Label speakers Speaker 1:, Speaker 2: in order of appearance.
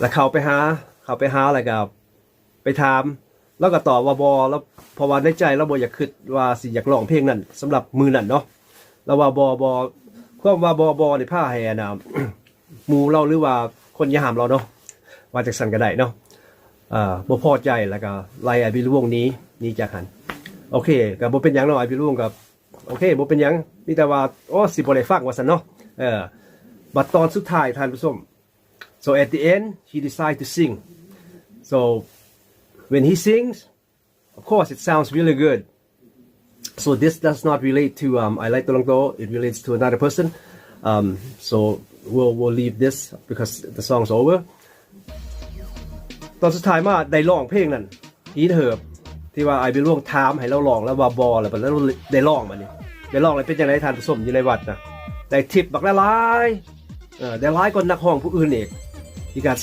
Speaker 1: แล้วเข้าไปหาแล้วก็ไปถามแล้วก็ตอบว่าบ่แล้วเพราะว่าในใจเราบ่อยากคิดว่าสิอยากร้องเพลงนั้นสำหรับมื้อนั้นเนาะแล้วว่าบ่ความว่าบ่นี่พาให้น่ะ หมู่เราหรือว่าคนยามเราเนาะว่าจังซั่นก็ได้เนาะบ่พอใจแล้วก็ไล่ไอ้บิลวงนี้จากหันโอเคก็บ่เป็นหยังเนาะไอ้บิลวงก็โอเคบ่เป็นหยังมีแต่ว่าสิบ่ได้ฟังว่าซั่นเนาะบัดตอนสุดท้ายท่านผู้ชม so at the end he decided to sing so when he sings of course it sounds really good so this does not relate to I like Tolongto it relates to another person so we'll leave this because the song's over ตอนสุดท้ายมาได้ร้องเพลงนั้นฮีทเหิบที่ว่าไอ้บิลวงถามให้เราร้องแล้วว่าบ่แล้วบัดนั้นได้ร้องบัดนี้ได้ร้องแล้วเป็นจังได๋ท่านผู้ชมอยู่ในวัดนะได้ทิปบักหลายได้หลายกว่านักร้องผู้อื่นอีกมีการ